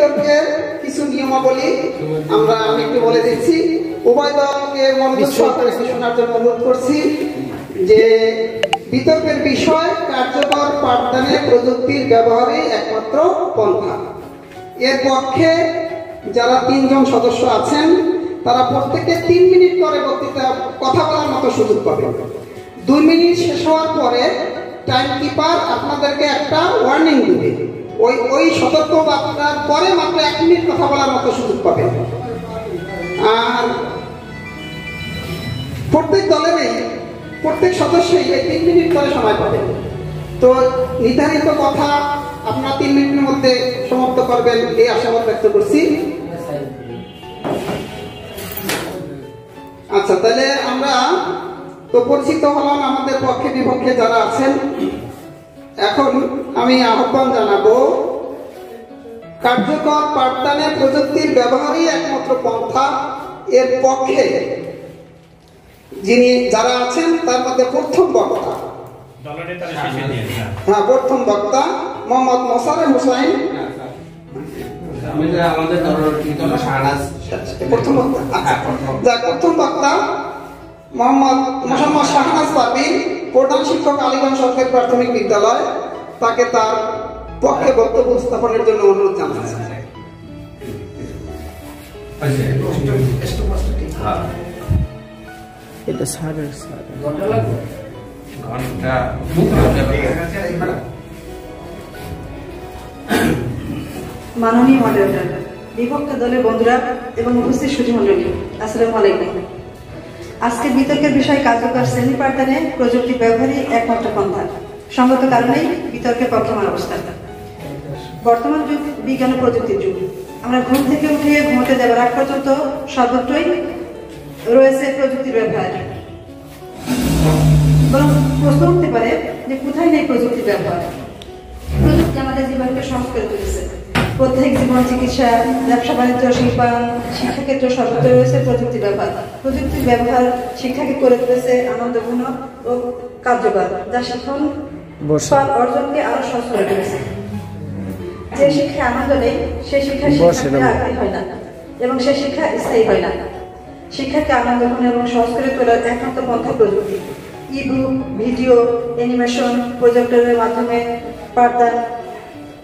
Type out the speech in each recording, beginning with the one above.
বিতর্কের কিছু নিয়মাবলী আমি একটু বলে দিচ্ছি। উভয় দলকে মনোযোগ সহকারে শোনার জন্য অনুরোধ করছি যে বিতর্কের বিষয় কার্যকর পাঠদানে প্রযুক্তির ব্যবহারই একমাত্র পন্থা। এর পক্ষে যারা 3 জন সদস্য আছেন তারা প্রত্যেকে 3 মিনিট করে বক্তৃতা কথা বলার মতো সুযোগ পাবে। 2 মিনিট শেষ হওয়ার পরে টাইম কিপার আপনাদেরকে একটা ওয়ার্নিং দিবে, ওই সতর্কবার্তার পরে মাত্র 1 মিনিট কথা বলার মতো সুযোগ পাবে। আর প্রত্যেক দলেরই প্রত্যেক সদস্যই এই 3 মিনিট করে সময় পাবে। তো নির্ধারিত কথা আপনারা 3 মিনিটের মধ্যে সমাপ্ত করবেন এই আশাবাদ ব্যক্ত করছি। আচ্ছা, তাহলে আমরা তো পরিচিত হলাম আমাদের পক্ষে বিপক্ষে যারা আছেন। এখন আমি আহ্বান জানাবো কার্যকর পাঠদানে প্রযুক্তির ব্যবহারই একমাত্র পন্থা এর পক্ষে যারা আছেন তার মধ্যে প্রথম বক্তা মোহাম্মদ মোশাররফ হোসেন। প্রথম বক্তা মোহাম্মদ শাহনাজ পারভীন, প্রধান শিক্ষক আলীগঞ্জ সরকারি প্রাথমিক বিদ্যালয়। তাকে তার পক্ষে বক্তব্য উপস্থাপনের জন্য অনুরোধ জানাচ্ছি। মাননীয় মডারেটর, বিপক্ষ দলের বন্ধুরা এবং উপস্থিত সুধীমণ্ডলী, আসসালামু আলাইকুম। আজকের বিতর্কের বিষয় কার্যকর শ্রেণী পাঠদানে প্রযুক্তি ব্যবহারই একমাত্র পন্থা। সঙ্গত কারণেই বিতর্কের পক্ষে আমার অবস্থান। বর্তমান যুগ বিজ্ঞান ও প্রযুক্তির যুগ। আমরা ঘুম থেকে উঠে ঘুমোতে যাবার আগ পর্যন্ত সর্বত্রই রয়েছে প্রযুক্তির ব্যবহার। বরং প্রশ্ন উঠতে পারে যে কোথায় নেই প্রযুক্তির ব্যবহার। প্রযুক্তি আমাদের জীবনকে সহজ করে তুলেছে। প্রত্যেক জীবন, চিকিৎসা, ব্যবসা বাণিজ্য, শিল্পায়ন, শিক্ষাক্ষেত্র সর্বত্র রয়েছে প্রযুক্তির ব্যবহার। প্রযুক্তির ব্যবহার শিক্ষাকে করে তুলেছে আনন্দপূর্ণ ও কার্যকর, যা শিক্ষণ ফল অর্জনকে আরো সহজ করে তুলেছে। যে শিক্ষায় আনন্দ নেই সেই শিক্ষা শিক্ষার্থীরা আগ্রহী হয় না এবং সে শিক্ষা স্থায়ী হয় না। শিক্ষাকে আনন্দপূর্ণ এবং সহজ করে তোলার একমাত্র পন্থা প্রযুক্তি। ইবুক, ভিডিও, অ্যানিমেশন, প্রজেক্টরের মাধ্যমে পাঠদান।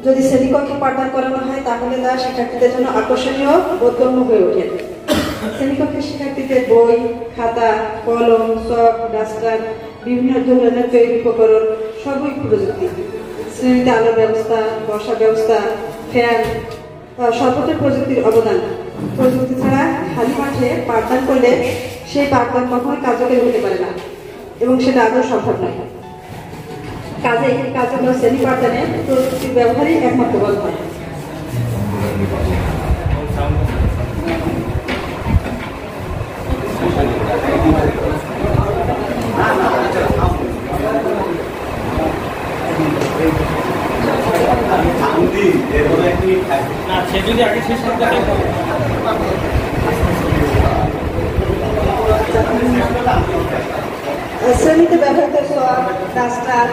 যদি শ্রেণীকক্ষে পাঠদান করানো হয় তাহলে তা শিক্ষার্থীদের জন্য আকর্ষণীয় বোধগম্য হয়ে ওঠে। শ্রেণীকক্ষে শিক্ষার্থীদের বই, খাতা, কলম, চক, ডাস্টার, বিভিন্ন ধরনের তৈরি উপকরণ সবই প্রযুক্তি। শ্রেণীতে আলোর ব্যবস্থা, বসার ব্যবস্থা, ফ্যান, সর্বত্র প্রযুক্তির অবদান। প্রযুক্তি ছাড়া খালি মাঠে পাঠদান করলে সেই পাঠদান কখনোই কার্যকরী হতে পারে না এবং সেটা আদৌ সম্ভব নয়। কাজেই কার্যকর শ্রেণী পাঠদানে প্রযুক্তির ব্যবহারই একমাত্র বল হয়। শ্রেণীতে ব্যবহৃত চক, ডাস্টার,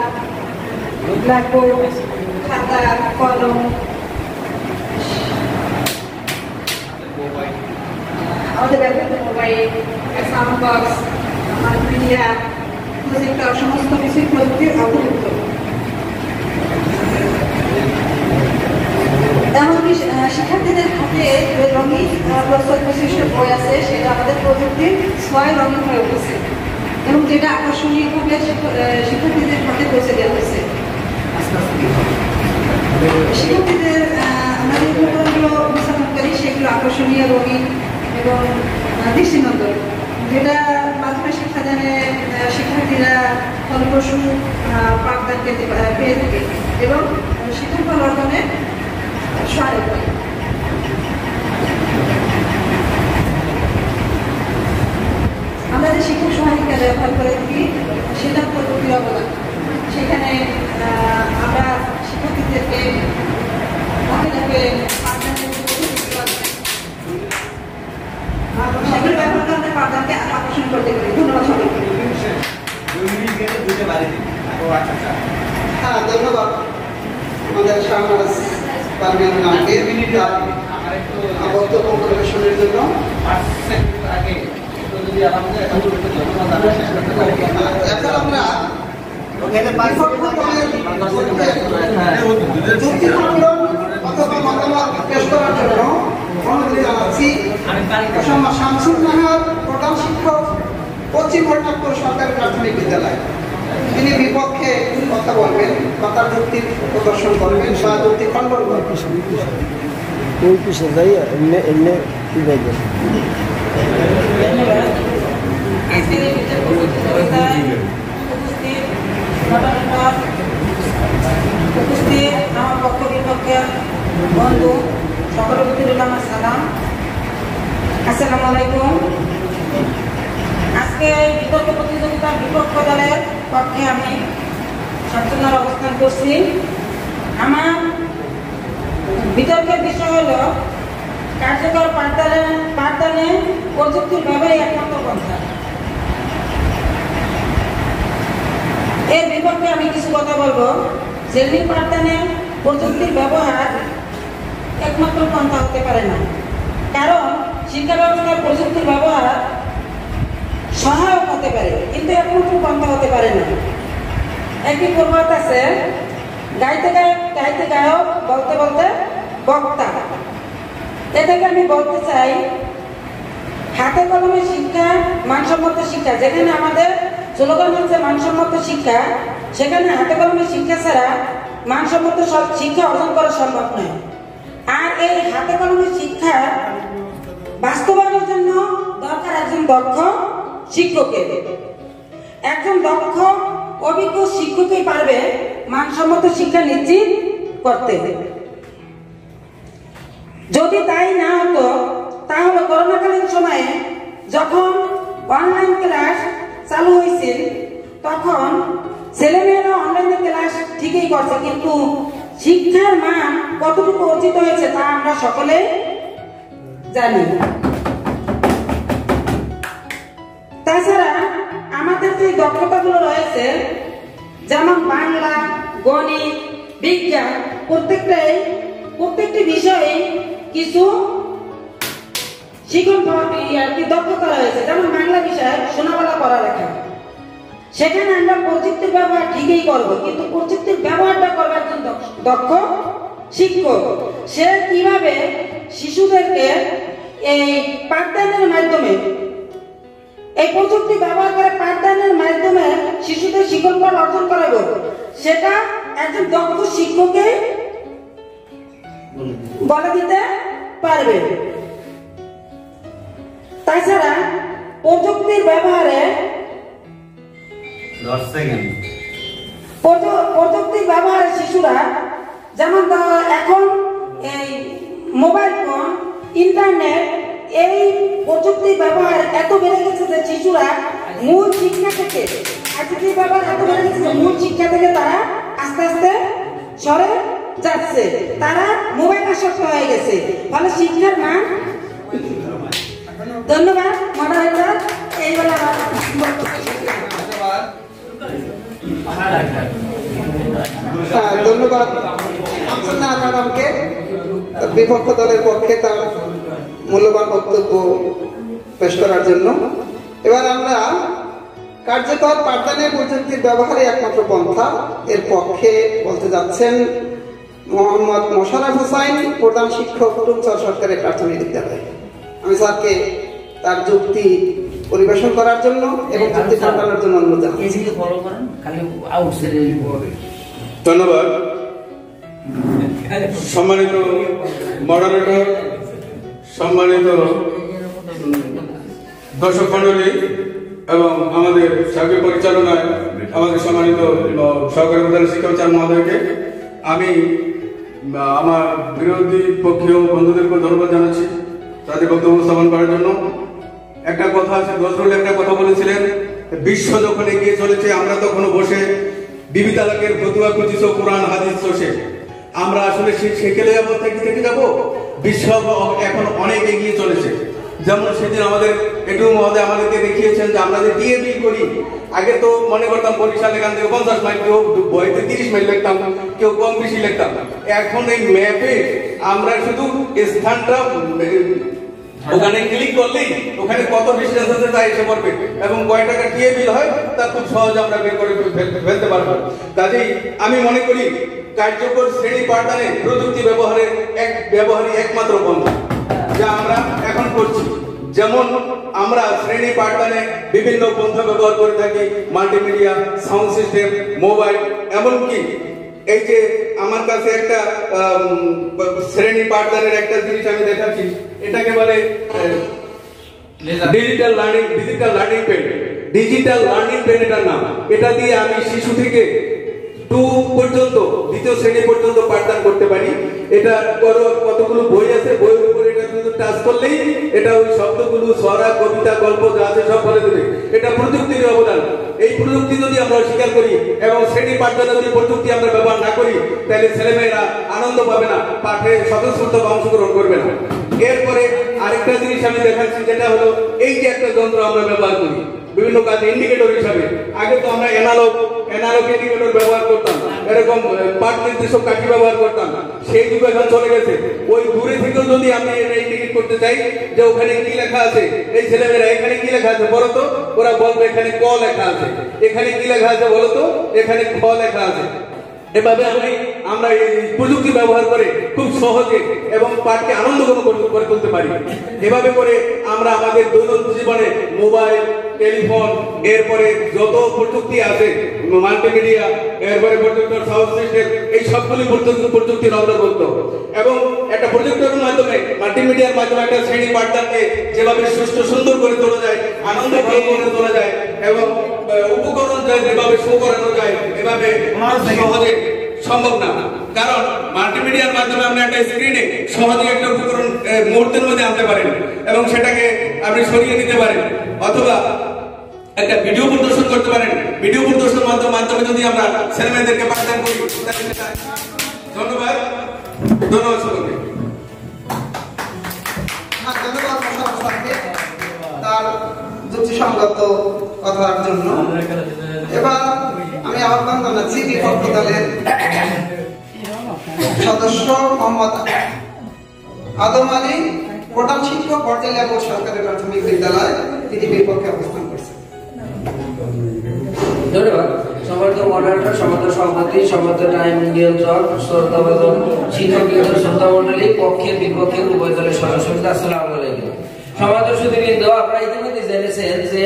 ব্ল্যাকবোর্ড, খাতা, কলম, আমাদের ব্যবহৃত mobile, sound box, media, projector সমস্ত কিছুই প্রযুক্তির অন্তর্ভুক্ত। এমনকি শিক্ষার্থীদের হাতে রঙিন প্রস্তুত বিশিষ্ট বই আছে, সেটা আমাদের প্রযুক্তির ছোঁয়ায় রঙিন হয়ে উঠেছে এবং যেটা আকর্ষণীয়ভাবে শিক্ষার্থীদের হাতে পৌঁছে দেওয়া হয়েছে। শিক্ষার্থীদের আমরা যে উপকরণগুলো উপস্থাপন করি সেগুলো আকর্ষণীয়, রঙিন এবং দৃষ্টিনন্দন, যেটা মাধ্যমে শিক্ষাদানে শিক্ষার্থীরা ফলপ্রসূ পাঠদান পেয়ে থাকে এবং শিক্ষাফল অর্জনে সহায়ক হয়। আমরা যে শিক্ষক সহায়িকা ব্যবহার করে থাকি সেটা প্রযুক্তির অবদান। সেখানে আমরা শিক্ষার্থীদেরকে সেগুলো ব্যবহার করে আমাদের পাঠদানকে আকর্ষণ করতে পারি। ধন্যবাদ সবাইকে। হ্যাঁ, ধন্যবাদ আমাদের শাহনাজ চেয়ারম্যান নামকে বক্তব্য পরিবেশনের জন্য। এখন আমরা অথবা মতামত পেশ করার জন্য অনুরোধ জানাচ্ছি শামসুল নাহার, প্রধান শিক্ষক, পশ্চিম হরিনাথপুর সরকারি প্রাথমিক বিদ্যালয়। তিনি বিপক্ষে কথা বলবেন, কথার যুক্তি প্রদর্শন করবেন বা যুক্তি খণ্ডন করবেন। উপস্থিত আমার পক্ষ বিপক্ষের বন্ধু সকলের প্রতি আমার সালাম। আসসালামু আলাইকুম। আজকে এই বিতর্ক প্রতিযোগিতার বিপক্ষ দলের পক্ষে আমি সচেতনার অবস্থান করছি। আমার বিতর্কের বিষয় হল কার্যকর পাঠদানে প্রযুক্তির ব্যবহারই একমাত্র পন্থা। এর বিপক্ষে আমি কিছু কথা বলবো। শ্রেণী পাঠদানে প্রযুক্তির ব্যবহার একমাত্র পন্থা হতে পারে না, কারণ শিক্ষা ব্যবস্থায় প্রযুক্তির ব্যবহার সহায়ক হতে পারে, কিন্তু একমাত্র পন্থা হতে পারে না। একটি প্রবাদ আছে, গাইতে গায়ক, বলতে বলতে বক্তা। এ থেকে আমি বলতে চাই, হাতে কলমে শিক্ষা, মানসম্মত শিক্ষা, যেখানে আমাদের স্লোগান হচ্ছে মানসম্মত শিক্ষা, সেখানে হাতে কলমে শিক্ষা ছাড়া মানসম্মত শিক্ষা অর্জন করা সম্ভব নয়। আর এই হাতে কলমে শিক্ষা বাস্তবায়নের জন্য দরকার একজন দক্ষ শিক্ষকের। একজন দক্ষ অভিজ্ঞ শিক্ষকই পারবে মানসম্মত শিক্ষা নিশ্চিত করতে। যদি তাই না হতো, তাহলে করোনাকালীন সময়ে যখন অনলাইন ক্লাস চালু হয়েছিল, তখন ছেলেমেয়েরা অনলাইনে ক্লাস ঠিকই করছে, কিন্তু শিক্ষার মান কতটুকু অর্জিত হয়েছে তা আমরা সকলে জানি। তাছাড়া আমাদের যে দক্ষতাগুলো রয়েছে, যেমন বাংলা, গণিত, বিজ্ঞান, প্রত্যেকটি বিষয়ে কিছু শিখন দক্ষতা রয়েছে। যেমন বাংলা বিষয়ে শোনাবলা পড়ালেখা, সেখানে আমরা প্রযুক্তির ব্যবহার ঠিকই করবো, কিন্তু প্রযুক্তির ব্যবহারটা করবে একজন দক্ষ শিক্ষক। সে কিভাবে শিশুদেরকে এই পাঠদানের মাধ্যমে, এই প্রযুক্তি ব্যবহার করে পাঠদানের মাধ্যমে শিশুদের শিক্ষণ অর্জন করাবো, সেটা একজন দক্ষ শিক্ষককে বলে দিতে পারবে। তাছাড়া প্রযুক্তির ব্যবহারে শিশুরা যেমন এখন এই মোবাইল ফোন, ইন্টারনেট, এই প্রযুক্তির ব্যবহার এত বেড়ে গেছে যে শিশুরা মূল শিক্ষা থেকে তারা আস্তে আস্তে সরে যাচ্ছে, তারা মোবাইল আসক্ত হয়ে গেছে, ফলে শিক্ষার মান। ধন্যবাদ মডারেটর। এই বলে ধন্যবাদ ম্যাডামকে বিপক্ষ দলের পক্ষে তার মূল্যবান বক্তব্য পেশ করার জন্য। এবার আমরা কার্যকর পাঠদানে প্রযুক্তির ব্যবহারে একমাত্র পন্থা এর পক্ষে বলতে যাচ্ছেন মোহাম্মদ মোশাররফ হোসাইন, প্রধান শিক্ষক, টুমচর সরকারি প্রাথমিক বিদ্যালয়। আমি স্যারকে তার যুক্তি পরিবেশন করার জন্য এবং যুক্তি পাঠানোর জন্য অনুরোধ জানাচ্ছি। ধন্যবাদ। সম্মানিত মডারেটর, সম্মানিত দর্শক মন্ডলী এবং আমাদের সার্বিক পরিচালনায় আমাদের সম্মানিত সহকারী প্রধান শিক্ষক স্যার মহোদয়কে আমি আমার বিরোধী পক্ষীয় বন্ধুদেরকে ধন্যবাদ জানাচ্ছি তাদের বক্তব্য উপস্থাপন করার জন্য। একটা কথা আছে, নজরুল একটা কথা বলেছিলেন, বিশ্ব যখন এগিয়ে চলেছে আমরা তখনও বসে বিবি তালাকের ফতুয়া খুঁজিছ কোরআন হাদিস চষে। আমরা আসলে সেকেলে অবস্থায় কি থেকে যাবো? বিশ্ব এখন অনেক এগিয়ে চলেছে। যেমন সেদিন আমাদের একটু মহোদয় আমাদেরকে দেখিয়েছেন যে আমরা যে ডিএবি করি, আগে তো মনে করতাম বরিশাল এখান থেকে 50 মাইল, কেউ বইতে 30 মাইল লিখতাম, কেউ কম বেশি লিখতাম। এখন এই ম্যাপে আমরা শুধু স্থানটা ওখানে ক্লিক করলেই ওখানে কত ডিস্টেন্স আছে তা এসে পড়বে এবং কয় টাকা টিএ বিল হয় তা খুব সহজে আমরা বের করে ফেলতে পারবো। কাজেই আমি মনে করি কার্যকর শ্রেণী পাঠদানে প্রযুক্তি ব্যবহারই একমাত্র পন্থা যা আমরা এখন করছি। যেমন আমরা শ্রেণী পাঠদানে বিভিন্ন পন্থা ব্যবহার করে থাকি, মাল্টিমিডিয়া, সাউন্ড সিস্টেম, মোবাইল, এমনকি এই যে আমার কাছে একটা শ্রেণী পাঠদানের একটা জিনিস আমি দেখাচ্ছি, এটাকে বলে digital learning pen. Digital learning pen এটার নাম। এটা দিয়ে আমি শিশু থেকে 2 পর্যন্ত, 2য় শ্রেণী পর্যন্ত পাঠদান করতে পারি। এটা কতগুলো বই আছে, বইয়ের উপর এটা শুধু টাচ করলেই এটা ওই শব্দগুলো, ছড়া, কবিতা, গল্প যা আছে সব বলে দেবে। এটা প্রযুক্তির অবদান। এই প্রযুক্তি যদি আমরা অস্বীকার করি এবং শ্রেণী পাঠদানে যদি প্রযুক্তি আমরা ব্যবহার না করি, তাহলে ছেলেমেয়েরা আনন্দ পাবে না, পাঠে স্বতঃস্ফূর্ত অংশগ্রহণ করবে না। এরপরে আরেকটা জিনিস আমি দেখাচ্ছি, যেটা হলো এই যে একটা যন্ত্র আমরা ব্যবহার করি বিভিন্ন কাজে ইন্ডিকেটর হিসাবে। আগে তো আমরা অ্যানালগ ইন্ডিকেটর ব্যবহার করতাম, এরকম পাঠ নির্দেশক কাঠি ব্যবহার করতাম। সেই যুগ এখন চলে গেছে। ওই দূরে থেকেও যদি আমি এটা ইন্ডিকেট করতে চাই যে ওখানে কি লেখা আছে, এই ছেলেমেয়েরা এখানে কি লেখা আছে বলো তো, ওরা বলবে এখানে ক লেখা আছে। এখানে কি লেখা আছে বলো তো, এখানে খ লেখা আছে। এভাবে আমরা এই প্রযুক্তি ব্যবহার করে খুব সহজে এবং পাঠকে আনন্দঘন করে তুলতে পারি। এভাবে করে আমরা আমাদের দৈনন্দিন জীবনে মোবাইল, টেলিফোন, এরপরে যত প্রযুক্তি আছে, মাল্টিমিডিয়া, এরপরে প্রজেক্টর, সাউন্ড সিস্টেম, এই সবগুলি প্রযুক্তির অন্তর্ভুক্ত। এবং একটা প্রজেক্টরের মাধ্যমে, মাল্টিমিডিয়ার মাধ্যমে একটা শ্রেণী পাঠদানকে যেভাবে সুষ্ঠু সুন্দর করে তোলা যায়, আনন্দঘন করে তোলা যায় এবং উপকরণ যেভাবে শো করানো যায়, এভাবে সহজে সম্ভব না। কারণ মাল্টিমিডিয়ার মাধ্যমে আপনি একটা স্ক্রিনে সহজে একটা উপকরণ মুহূর্তের মধ্যে আনতে পারেন এবং সেটাকে আপনি সরিয়ে নিতে পারেন, অথবা একটা ভিডিও প্রদর্শন করতে পারেন। ভিডিও প্রদর্শনের মাধ্যমে যদি আমরা ছেলেমেয়েদেরকে পাঠদান করি। ধন্যবাদ সকলকে। তার যুক্তিসঙ্গত কথার জন্য। এবার আমি আহ্বান জানাচ্ছি বিপক্ষ দলের সদস্য মোহাম্মদ আদম আলী, প্রধান শিক্ষক, বরজালিয়া সরকারি প্রাথমিক বিদ্যালয়, তিনি বিপক্ষে অবস্থান করছেন। ধন্যবাদ। সম্মানিত মডারেটর, সম্মানিত সভাপতি, সম্মানিত টাইম নিয়ন্ত্রক, শ্রদ্ধাভাজন শিক্ষক শ্রোতা মন্ডলী, পক্ষে বিপক্ষে উভয় দলের সদস্যরা, আসসালামু আলাইকুম। সম্মানিত সুধীবৃন্দ, আপনারা ইতিমধ্যে জেনেছেন যে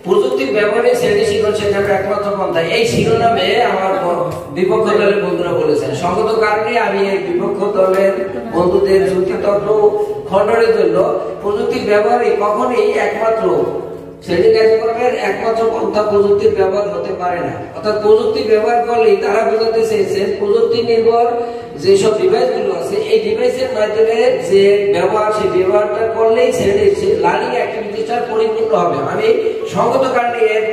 প্রযুক্তির ব্যবহারে শ্রেণী শিক্ষণ শেখানোর একমাত্র পন্থা, এই শিরোনামে আমার বিপক্ষ দলের বন্ধুরা বলেছেন। সঙ্গত কারণে আমি এই বিপক্ষ দলের বন্ধুদের যুক্তিতত্ত্ব খণ্ডনের জন্য প্রযুক্তির ব্যবহারে কখনোই একমাত্র শ্রেণী কার্যক্রমের একমাত্র পন্থা প্রযুক্তির ব্যবহার হতে পারে না। অর্থাৎ প্রযুক্তি ব্যবহার করলেই তারা বোঝাতে চেয়েছেন প্রযুক্তি নির্ভর যেসব ডিভাইস গুলো আছে, এই ডিভাইসের মাধ্যমে যে ব্যবহার, সেই ব্যবহারটা করলেই শ্রেণীর লার্নিং অ্যাক্টিভিটিটা পরিপূর্ণ হবে। আমি সঙ্গত কারণে এর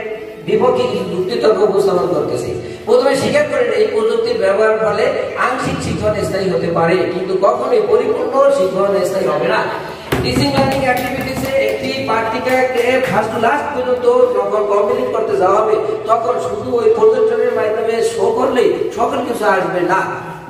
বিপক্ষে কিছু যুক্তিতর্ক উপস্থাপন করতেছি। প্রথমে স্বীকার করেন এই প্রযুক্তির ব্যবহার ফলে আংশিক শিক্ষণ স্থায়ী হতে পারে, কিন্তু কখনোই পরিপূর্ণ শিক্ষণ স্থায়ী হবে না। টিচিং লার্নিং অ্যাক্টিভিটিসে একটি পাঠ্যিকাকে ফার্স্ট টু লাস্ট পর্যন্ত যখন কমপ্লিট করতে যাওয়া হবে, তখন শুধু ওই প্রজেক্টরের মাধ্যমে শো করলেই সকল কিছু আসবে না।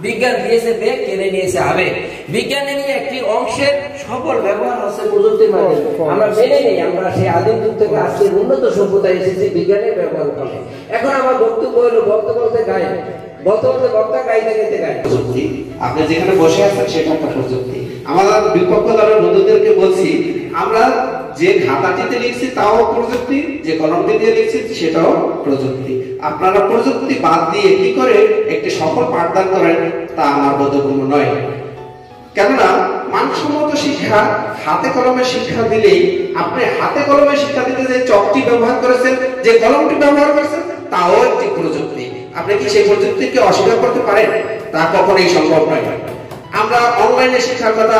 বিজ্ঞান দিয়েছে বেগ, কেড়ে নিয়েছে আবেগ। বিজ্ঞানের একটি অংশের সফল ব্যবহার হচ্ছে প্রযুক্তির মাধ্যমে। আমরা মেনে নেই আমরা সেই আদিম যুগ থেকে আজকে উন্নত সভ্যতায় এসেছি বিজ্ঞানের ব্যবহার করে। এখন আমার বক্তব্য হলো বলতে বলতে গায়ে, বলতে বলতে বক্তা গাইতে গাইতে গায়ে। প্রযুক্তি, আপনি যেখানে বসে আছেন সেটা একটা প্রযুক্তি। আমাদের বিপক্ষ দলের বন্ধুদেরকে বলছি, আমরা যে খাতাটিতে লিখছি তাও প্রযুক্তি, যে কলমটি দিয়ে লিখছি সেটাও প্রযুক্তি। আপনারা প্রযুক্তি বাদ দিয়ে কি করে একটি সফল পাঠদান করেন তা আমার বোধগম্য নয়। কেননা মানসম্মত শিক্ষা হাতে কলমে শিক্ষা দিলেই, আপনি হাতে কলমে শিক্ষা দিতে যে চকটি ব্যবহার করেছেন, যে কলমটি ব্যবহার করেছেন, তাও একটি প্রযুক্তি। আপনি কি সেই প্রযুক্তিকে অস্বীকার করতে পারেন? তা কখনোই সম্ভব নয়। আমরা অনলাইনে শিক্ষার কথা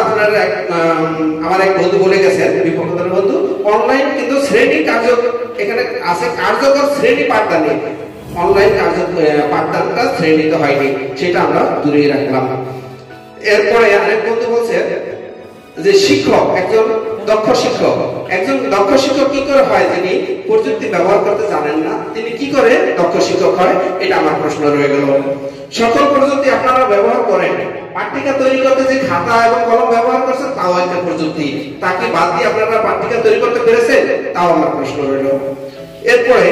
আমার এক বন্ধু বলে গেছেন, বিপক্ষ দলের বন্ধু, অনলাইন কিন্তু শ্রেণী এখানে আছে কার্যকর শ্রেণী পাঠদানে, অনলাইন পাঠদানটা শ্রেণীতে হয়নি, সেটা আমরা দূরে রাখলাম। এরপরে আরেক বন্ধু বলছে যে শিক্ষক, একজন দক্ষ শিক্ষক কি করে হয়? যিনি প্রযুক্তি ব্যবহার করতে জানেন না, তিনি কি করে দক্ষ শিক্ষক হয়? এটা আমার প্রশ্ন রয়ে গেল। সকল প্রযুক্তি আপনারা ব্যবহার করেন, পাট্টিকা তৈরি করতে যে খাতা এবং কলম ব্যবহার করছেন তাও একটা প্রযুক্তি, তাকে বাদ দিয়ে আপনারা পাট্টিকা তৈরি করতে পেরেছেন? তাও আমার প্রশ্ন রইল। এরপরে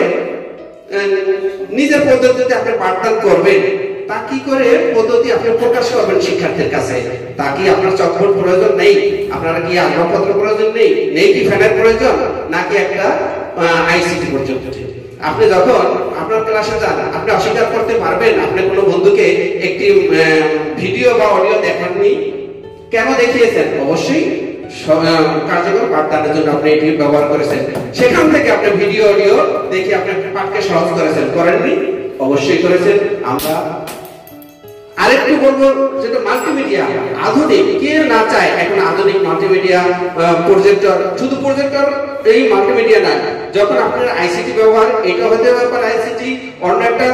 নিজের পদ্ধতিতে আপনি পাঠদান করবেন, তা কি করে পদ্ধতি আপনি প্রকাশ করবেন শিক্ষার্থীর কাছে? তা কি আপনার চকবোর্ড প্রয়োজন নেই? আপনারা কি আসবাবপত্র প্রয়োজন নেই কি ফ্যানের প্রয়োজন, নাকি একটা আইসিটি পর্যন্ত? আপনি যখন আপনার ক্লাসে যান, আপনি অস্বীকার করতে পারবেন আপনি কোনো বন্ধুকে একটি ভিডিও বা অডিও দেখাননি? কেন দেখিয়েছেন? অবশ্যই কার্যকর পাঠদানের জন্য আপনি এটি ব্যবহার করেছেন। সেখান থেকে আপনি ভিডিও অডিও দেখে আপনি পাঠকে সহজ করেছেন, করেননি? অবশ্যই করেছেন। আমরা আরেকটু বলবো, যেটা মাল্টিমিডিয়া আধুনিক, কে না চায় এখন আধুনিক মাল্টিমিডিয়া, প্রজেক্টর, শুধু প্রজেক্টর এই মাল্টিমিডিয়া না, যখন আপনার আইসিটি ব্যবহার, এটা হতে পারে আইসিটি, অন্য একটা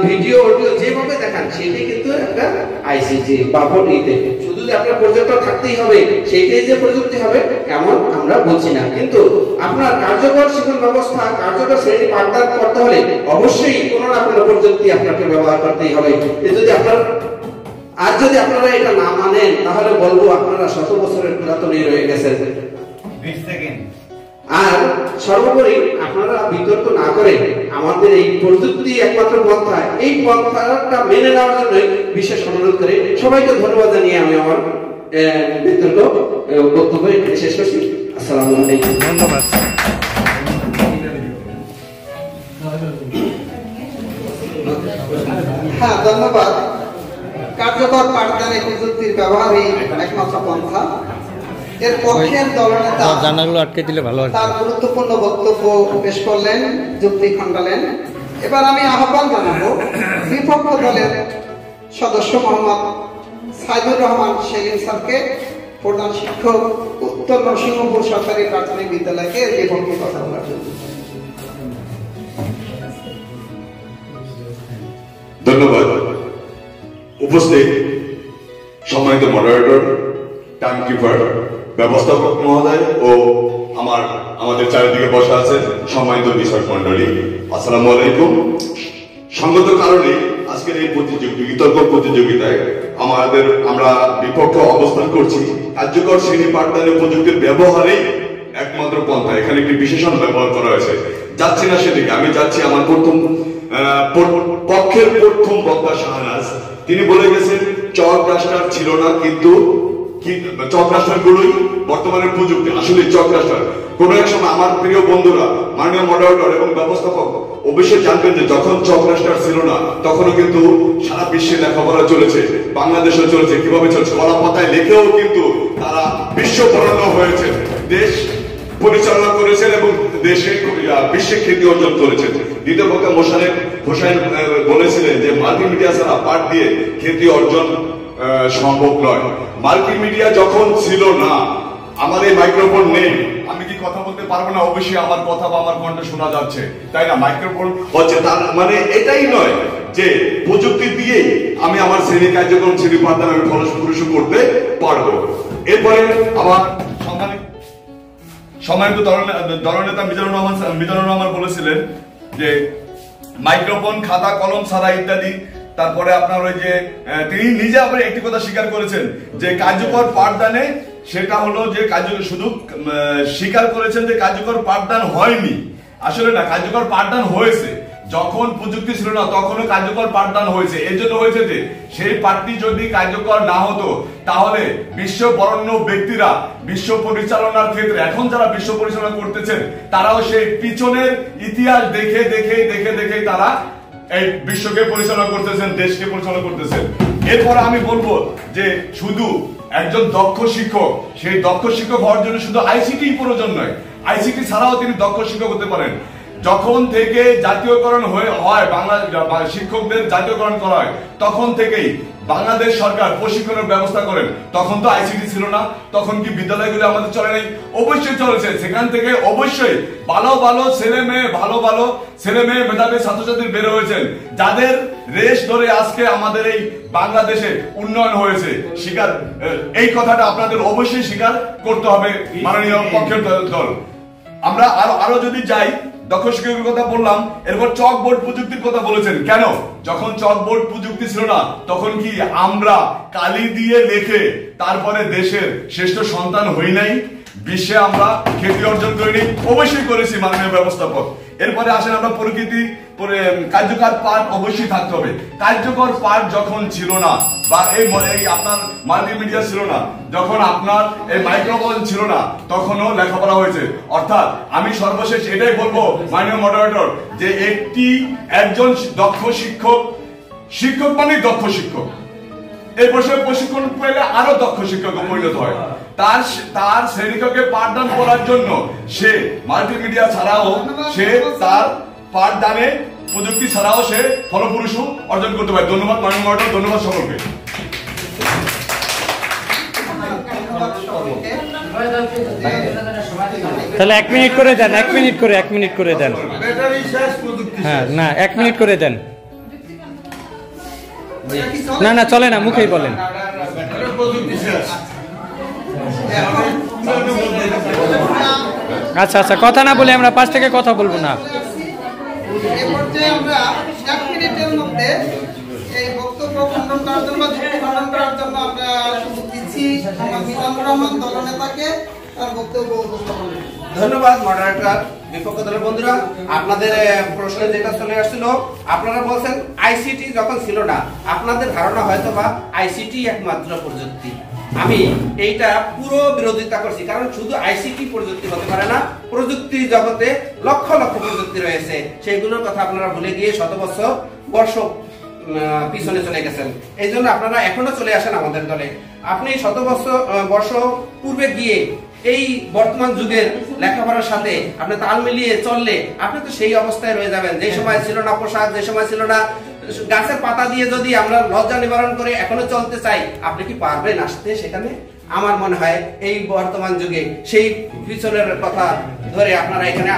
ভিডিও অডিও যেভাবে দেখান সেটাই কিন্তু একটা আইসিটি বা বডিতে। শুধু যে আপনার প্রজেক্টর থাকতেই হবে সেইটাই যে প্রযুক্তি হবে এমন আমরা বলছি না, কিন্তু আপনার কার্যকর শিক্ষণ ব্যবস্থা, কার্যকর শ্রেণী পাঠদান করতে হলে অবশ্যই কোনো না কোনো প্রযুক্তি আপনাকে ব্যবহার করতেই হবে। যদি আপনারা এটা না মানেন তাহলে বলবো আপনারা শত বছরের পুরাতনই রয়ে গেছেন। আর সর্বোপরি আপনারা বিতর্ক না করে আমাদের এই প্রযুক্তি একমাত্র পন্থা, এই পন্থাটা মেনে নেওয়ার জন্য বিশেষ অনুরোধ করে সবাইকে ধন্যবাদ জানিয়ে আমি আমার বিতর্ক বক্তব্য শেষ করছি। আসসালামু আলাইকুম। ধন্যবাদ। হ্যাঁ, ধন্যবাদ। কার্যকর পাঠদানে প্রযুক্তির ব্যবহারই একমাত্র পন্থা। এর পক্ষের দলনেতা জানাগুলো আটকে দিলে ভালো হয়। তার গুরুত্বপূর্ণ বক্তব্য পেশ করলেন, যুক্তি খণ্ডালেন। এবার আমি আহ্বান জানাবো বিপক্ষ দলের সদস্য মোহাম্মদ সাইদুর রহমান সেলিম স্যারকে, প্রধান শিক্ষক, উত্তর নরসিংহপুর সরকারি প্রাথমিক বিদ্যালয়কে বিপক্ষে কথা বলার জন্য। ধন্যবাদ। উপস্থিত সম্মানিত মডারেটর, টাইম কিপার, ব্যবস্থাপক মহোদয় ও আমাদের চারিদিকে বসা আছে সম্মানিত বিষয় মন্ডলী, আসসালামু আলাইকুম। সঙ্গত কারণে আজকের এই বিতর্ক প্রতিযোগিতায় আমরা বিপক্ষে অবস্থান করছি। কার্যকর শ্রেণী পাঠদানে প্রযুক্তির ব্যবহারেই একমাত্র পন্থা, এখানে একটি বিশেষণ ব্যবহার করা হয়েছে। যাচ্ছি না সেদিকে, আমি যাচ্ছি আমার পক্ষের প্রথম বক্তা শাহনাজ। তিনি বলে গেছেন চক ডাস্টার ছিল না, কিন্তু চক ডাস্টার গুলোই বর্তমানে প্রযুক্তি। আসলে চক ডাস্টার কোন এক সময় আমার প্রিয় বন্ধুরা, মাননীয় মডারেটর এবং ব্যবস্থাপক অবশ্যই জানবেন যে যখন চক ডাস্টার ছিল না তখনও কিন্তু সারা বিশ্বে লেখাপড়া চলেছে, বাংলাদেশেও চলেছে। কিভাবে চলছে? কলা পাতায় লিখেও কিন্তু তারা বিশ্ব বরণ্য হয়েছে, দেশ পরিচালনা করেছেন এবং দেশে বিশ্বে খ্যাতি অর্জন করেছেন। দ্বিতীয় বক্তা মোশাররফ হোসেন বলেছিলেন যে মাল্টিমিডিয়া ছাড়া পাঠ দিয়ে খ্যাতি অর্জন সম্ভব নয়। মাল্টিমিডিয়া যখন ছিল না, আমার এই মাইক্রোফোন নেই, আমি কি কথা বলতে পারবো না? অবশ্যই আমার কথা বা আমার কণ্ঠ শোনা যাচ্ছে, তাই না? মাইক্রোফোন হচ্ছে, তার মানে এটাই নয় যে প্রযুক্তি দিয়েই আমি আমার শ্রেণী কার্যক্রম, শ্রেণী পাঠদান আমি ফলপ্রসূ করতে পারবো। এরপরে আমার সম্মানিত দলনেতা মিজানুর রহমান বলেছিলেন যে মাইক্রোফোন, খাতা কলম ছাড়া ইত্যাদি। তারপরে আপনার ওই যে তিনি নিজে আবার একটি কথা স্বীকার করেছেন যে কার্যকর পাঠদানে, সেটা হলো যে শুধু স্বীকার করেছেন যে কার্যকর পাঠদান হয়নি। আসলে না, কার্যকর পাঠদান হয়েছে। যখন প্রযুক্তি ছিল না তখনও কার্যকর পাঠদান হয়েছে। এর জন্য হয়েছে যে সেই পাঠটি যদি কার্যকর না হতো তাহলে বিশ্ব বরেণ্য ব্যক্তিরা বিশ্ব পরিচালনার ক্ষেত্রে, এখন যারা বিশ্ব পরিচালনা করতেছেন তারাও সেই পিছনের ইতিহাস দেখে দেখে দেখে দেখে তারা এই বিশ্বকে পরিচালনা করতেছেন, দেশকে পরিচালনা করতেছেন। এরপর আমি বলবো যে শুধু একজন দক্ষ শিক্ষক, সেই দক্ষ শিক্ষক হওয়ার জন্য শুধু আইসিটি প্রয়োজন নয়, আইসিটি ছাড়াও তিনি দক্ষ শিক্ষক হতে পারেন। যখন থেকে জাতীয়করণ হয় বাংলা শিক্ষকদের জাতীয়করণ করা হয় তখন থেকেই বাংলাদেশ সরকার প্রশিক্ষণের ব্যবস্থা করেন। তখন তো আইসিটি ছিল না, তখন কি বিদ্যালয়গুলো আমাদের চলে নাই? অবশ্যই চলেছে। সেখান থেকে অবশ্যই ভালো ভালো ছেলে মেয়ে মেধাবী ছাত্রছাত্রী বের হয়েছেন, যাদের রেশ ধরে আজকে আমাদের এই বাংলাদেশে উন্নয়ন হয়েছে। এই কথাটা আপনাদের অবশ্যই স্বীকার করতে হবে মাননীয় পক্ষের দল। আমরা আরো যদি যাই, দক্ষ শিক্ষকের কথা বললাম, এরপর চকবোর্ড প্রযুক্তির কথা বলেছেন। কেন? যখন চকবোর্ড প্রযুক্তি ছিল না তখন কি আমরা কালি দিয়ে লেখে তারপরে দেশের শ্রেষ্ঠ সন্তান হই নাই? বিশ্বে আমরা খ্যাতি অর্জন করিনি? অবশ্যই করেছি মাননীয় ব্যবস্থাপক। এরপরে আসেন আমরা প্রকৃতি কার্যকর পাঠ অবশ্যই থাকতে হবে। কার্যকর পাঠ যখন ছিল না বা এই আপনার মাল্টিমিডিয়া ছিল না, যখন আপনার এই মাইক্রোফোন ছিল না, তখনও লেখাপড়া হয়েছে। অর্থাৎ আমি সর্বশেষ এটাই বলবো মাননীয় মডারেটর, যে একজন দক্ষ শিক্ষক মানে দক্ষ শিক্ষক, এই বছর প্রশিক্ষণ পেলে আরো দক্ষ শিক্ষক পরিণত হয়। তার শ্রেণীকক্ষে পাঠদান করার জন্য সে মাল্টিমিডিয়া ছাড়াও সে তার পাঠদানে প্রযুক্তি ছাড়াও সে ফলপ্রসূ অর্জন করতে পারে। ধন্যবাদ মাননীয় মডারেটর, ধন্যবাদ সকলকে। তাহলে 1 মিনিট করে দেন, 1 মিনিট করে দেন। হ্যাঁ, না 1 মিনিট করে দেন। না চলে না, মুখেই বলেন। আচ্ছা, কথা না বলে আমরা 5 থেকে কথা বলবো না। আমরা 1 মিনিটের মধ্যে এই বক্তব্য খণ্ডন করার জন্য, যুক্তি খণ্ডন করার জন্য আমরা সুযোগ দিচ্ছি মিজানুর রহমান দলনেতাকে তার বক্তব্য উপস্থাপন। ধন্যবাদ মডারেটর। বিপক্ষ দলের বন্ধুরা, আপনাদের প্রশ্ন যেটা চলে আসছিল, আপনারা বলছেন আইসিটি যখন ছিল না, আপনাদের ধারণা হয়তো বা আইসিটি একমাত্র প্রযুক্তি। আমি এইটা পুরো বিরোধিতা করছি, কারণ শুধু আইসিটি প্রযুক্তি হতে পারে না। প্রযুক্তি জগতে লক্ষ লক্ষ প্রযুক্তি রয়েছে, সেইগুলোর কথা আপনারা ভুলে গিয়ে বর্ষ পিছনে চলে গেছেন। এই জন্য আপনারা এখনো চলে আসেন আমাদের দলে। আপনি বর্ষ পূর্বে গিয়ে এই বর্তমান যুগের লেখাপড়ার সাথে আপনি তাল মিলিয়ে চললে আপনি তো সেই অবস্থায় রয়ে যাবেন। যে সময় ছিল না পোশাক, যে সময় ছিল না গাছের পাতা দিয়ে যদি আমরা লজ্জা নিবারণ করে এখনো চলতে চাই, আপনি কি পারবেন আসতে সেখানে? আমার মনে হয় এই বর্তমান যুগে সেই পিছনের কথা ধরে আপনারা এখানে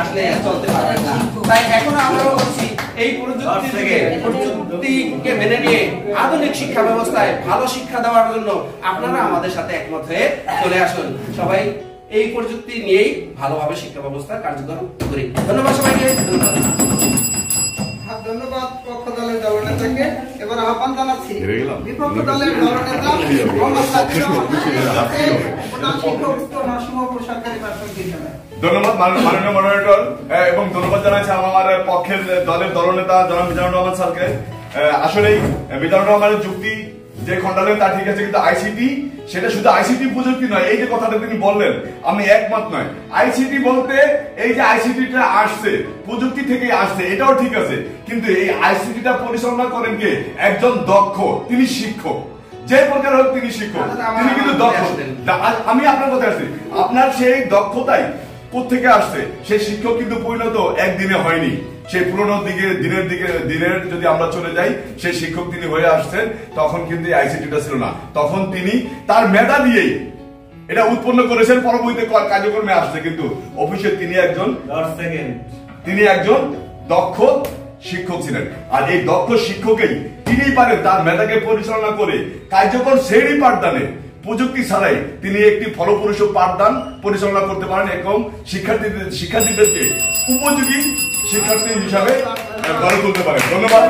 আসলে চলতে পারবেন না। তাই এখনো আমরা বলছি এই প্রযুক্তিকে মেনে নিয়ে আধুনিক শিক্ষা ব্যবস্থায় ভালো শিক্ষা দেওয়ার জন্য আপনারা আমাদের সাথে একমত হয়ে চলে আসুন। সবাই এই প্রযুক্তি নিয়েই ভালোভাবে শিক্ষা ব্যবস্থা কার্যকর করি। ধন্যবাদ সবাইকে। ধন্যবাদ পক্ষ দলের দলনেতাকে। এবার আহ্বান জানাচ্ছি বিপক্ষ দলের দলনেতা মোহাম্মদ সাকিব রহমান। ধন্যবাদ মাননীয় মডারেটর, এবং ধন্যবাদ জানাচ্ছি আমার পক্ষের দলের দলনেতা জনাব মিজানুর রহমান স্যারকে। আসলেই মিজানুর রহমানের যুক্তি যে খণ্ডালেন তা ঠিক আছে, কিন্তু আইসিটি সেটা শুধু আইসিটি প্রযুক্তি নয়। এই যে কথাটা তিনি বললেন আমি একমত নয়। আইসিটি বলতে এই যে আইসিটিটা আসছে প্রযুক্তি থেকে আসছে, এটাও ঠিক আছে, কিন্তু এই আইসিটিটা পরিচালনা করেন কে? একজন দক্ষ, তিনি শিক্ষক, যে প্রকার হোক তিনি শিক্ষক, তিনি কিন্তু দক্ষ। আমি আপনার কথা আসছি, আপনার সেই দক্ষতাই কোথেকে আসছে? সেই শিক্ষক কিন্তু পরিণত একদিনে হয়নি। সেই পুরোনো দিনের যদি আমরা চলে যাই, সেই শিক্ষক তিনি হয়ে আসছেন, তখন কিন্তু আইসিটিটা ছিল না। তখন তিনি তার মেধা দিয়েই এটা উৎপন্ন করেছেন, পরবর্তীতে কার্যক্রমে আসছে, কিন্তু অফিসে তিনি একজন দক্ষ শিক্ষক ছিলেন। আর এই দক্ষ শিক্ষকেই তিনি পারেন তার মেধাকে পরিচালনা করে কার্যকর শ্রেণী পাঠদানে প্রযুক্তি ছাড়াই তিনি একটি ফলপ্রসূ পাঠদান পরিচালনা করতে পারেন এবং শিক্ষার্থীদেরকে উপযোগী শিক্ষার্থী হিসাবে গড়ে তুলতে পারেন। ধন্যবাদ।